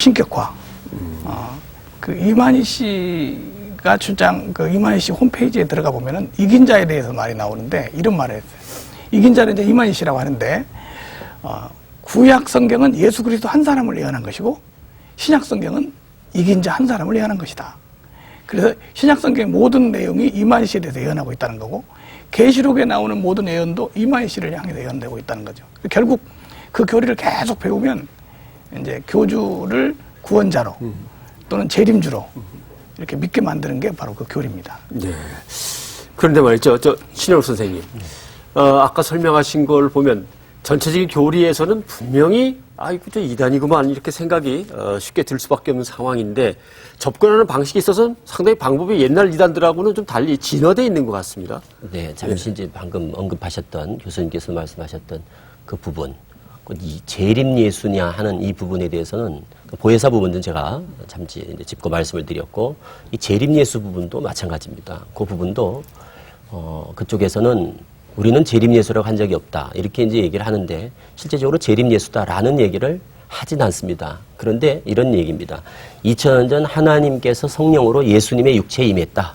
신격화. 그 이만희 씨가 주장, 그 이만희 씨 홈페이지에 들어가 보면은 이긴 자에 대해서 말이 나오는데 이런 말을 했어요. 이긴 자는 이제 이만희 씨라고 하는데, 구약 성경은 예수 그리스도 한 사람을 예언한 것이고, 신약 성경은 이긴 자 한 사람을 예언한 것이다. 그래서 신약 성경의 모든 내용이 이만희 씨에 대해서 예언하고 있다는 거고, 계시록에 나오는 모든 예언도 이만희 씨를 향해서 예언되고 있다는 거죠. 결국 그 교리를 계속 배우면 이제 교주를 구원자로 또는 재림주로 이렇게 믿게 만드는 게 바로 그 교리입니다. 네. 그런데 말이죠, 신현욱 선생님, 아까 설명하신 걸 보면 전체적인 교리에서는 분명히 이거 이단이구만 이렇게 생각이 쉽게 들 수밖에 없는 상황인데, 접근하는 방식이 있어서 상당히 방법이 옛날 이단들하고는 좀 달리 진화되어 있는 것 같습니다. 네, 잠시 이제 방금 언급하셨던 교수님께서 말씀하셨던 그 부분, 이 재림 예수냐 하는 이 부분에 대해서는 보혜사 부분은 제가 잠시 이제 짚고 말씀을 드렸고, 이 재림 예수 부분도 마찬가지입니다. 그 부분도 그쪽에서는 우리는 재림 예수라고 한 적이 없다 이렇게 이제 얘기를 하는데, 실제적으로 재림 예수다라는 얘기를 하진 않습니다. 그런데 이런 얘기입니다. 2000년 전 하나님께서 성령으로 예수님의 육체에 임했다.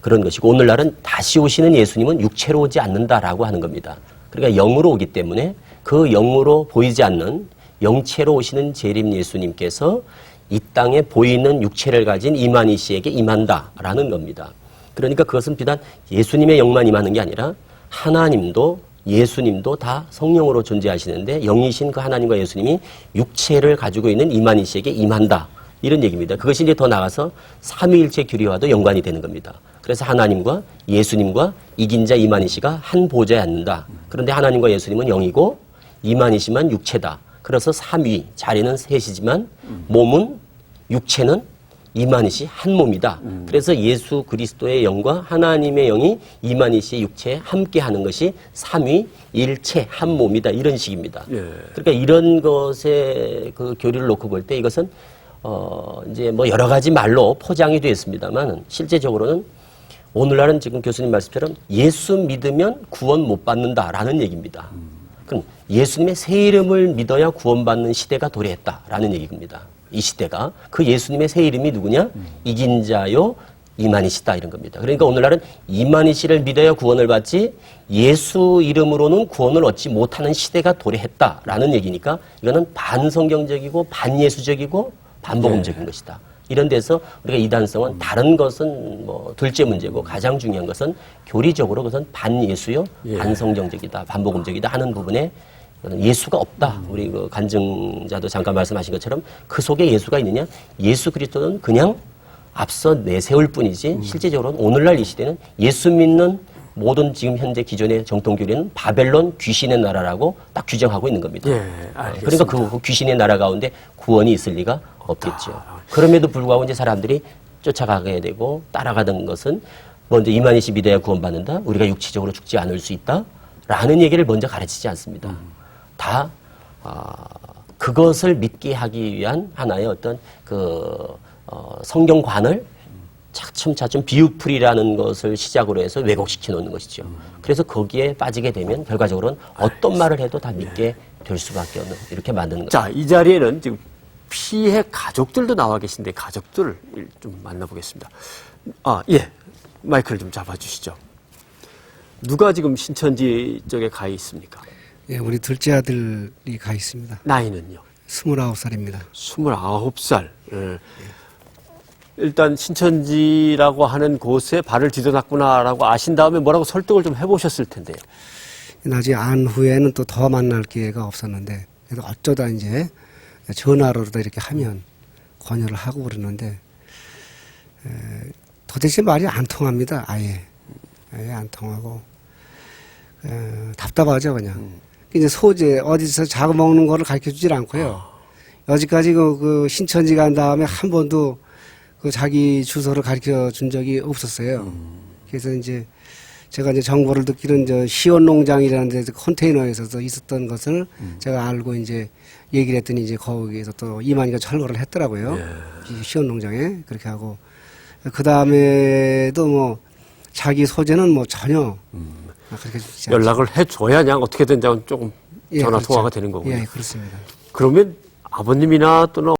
그런 것이고, 오늘날은 다시 오시는 예수님은 육체로 오지 않는다라고 하는 겁니다. 그러니까 영으로 오기 때문에 그 영으로 보이지 않는 영체로 오시는 재림 예수님께서 이 땅에 보이는 육체를 가진 이만희 씨에게 임한다라는 겁니다. 그러니까 그것은 비단 예수님의 영만 임하는 게 아니라 하나님도 예수님도 다 성령으로 존재하시는데, 영이신 그 하나님과 예수님이 육체를 가지고 있는 이만희 씨에게 임한다, 이런 얘기입니다. 그것이 이제 더 나아가서 삼위일체 규리와도 연관이 되는 겁니다. 그래서 하나님과 예수님과 이긴 자 이만희 씨가 한 보좌에 앉는다. 그런데 하나님과 예수님은 영이고 이만희 씨만 육체다. 그래서 삼위, 자리는 셋이지만 몸은, 육체는 이만희 씨 한 몸이다. 그래서 예수 그리스도의 영과 하나님의 영이 이만희 씨의 육체에 함께 하는 것이 삼위 일체 한 몸이다, 이런 식입니다. 예. 그러니까 이런 것의 그 교리를 놓고 볼 때 이것은 이제 뭐 여러 가지 말로 포장이 되어 있습니다만, 실제적으로는 오늘날은 지금 교수님 말씀처럼 예수 믿으면 구원 못 받는다라는 얘기입니다. 그럼 예수님의 새 이름을 믿어야 구원받는 시대가 도래했다라는 얘기입니다. 이 시대가. 그 예수님의 새 이름이 누구냐? 이긴 자요 이만희 씨다, 이런 겁니다. 그러니까 오늘날은 이만희 씨를 믿어야 구원을 받지 예수 이름으로는 구원을 얻지 못하는 시대가 도래했다라는 얘기니까, 이거는 반성경적이고 반예수적이고 반복음적인 것이다. 이런 데서 우리가 이단성은 다른 것은 뭐 둘째 문제고, 가장 중요한 것은 교리적으로 그것은 반예수요, 반성경적이다, 반복음적이다 하는 부분에 예수가 없다. 우리 그 간증자도 잠깐 말씀하신 것처럼 그 속에 예수가 있느냐? 예수 그리스도는 그냥 앞서 내세울 뿐이지, 실제적으로는 오늘날 이 시대는 예수 믿는 모든 지금 현재 기존의 정통교리는 바벨론 귀신의 나라라고 딱 규정하고 있는 겁니다. 예, 알겠습니다. 그러니까 그 귀신의 나라 가운데 구원이 있을 리가 없겠죠. 그럼에도 불구하고 이제 사람들이 쫓아가게 되고 따라가던 것은 먼저 이만희 씨 믿어야 구원받는다, 우리가 육체적으로 죽지 않을 수 있다 라는 얘기를 먼저 가르치지 않습니다. 다 그것을 믿게 하기 위한 하나의 어떤 성경관을 차츰차츰 비유풀이라는 것을 시작으로 해서 왜곡시켜 놓는 것이죠. 그래서 거기에 빠지게 되면 결과적으로는 어떤 말을 해도 다 믿게 될 수밖에 없는, 이렇게 만드는 거죠. 자, 이 자리에는 지금 피해 가족들도 나와 계신데, 가족들을 좀 만나보겠습니다. 예. 마이크를 좀 잡아주시죠. 누가 지금 신천지 쪽에 가 있습니까? 예, 우리 둘째 아들이 가 있습니다. 나이는요? 29살입니다. 29살. 예. 일단 신천지라고 하는 곳에 발을 디뎌놨구나라고 아신 다음에 뭐라고 설득을 좀 해보셨을 텐데요. 나중에 안 후에는 또 더 만날 기회가 없었는데, 그래서 어쩌다 이제 전화로도 이렇게 하면 권유를 하고 그러는데, 도대체 말이 안 통합니다. 아예 안 통하고 답답하죠, 그냥. 이제 소재 어디서 잡아먹는 거를 가르쳐 주질 않고요. 여지까지 그 신천지 간 다음에 한 번도 그 자기 주소를 가르쳐 준 적이 없었어요. 그래서 이제 제가 이제 정보를 듣기는 시원농장이라는 데서 컨테이너에서 있었던 것을 제가 알고 이제 얘기를 했더니, 이제 거기에서 또 이만희가 철거를 했더라고요. 이 시원농장에. 그렇게 하고, 그 다음에도 뭐 자기 소재는 뭐 전혀 그렇게 주지 않죠. 연락을 해줘야 그냥 어떻게든 조금 예, 전화 그렇죠. 통화가 되는 거군요. 예, 그렇습니다. 그러면 아버님이나 또는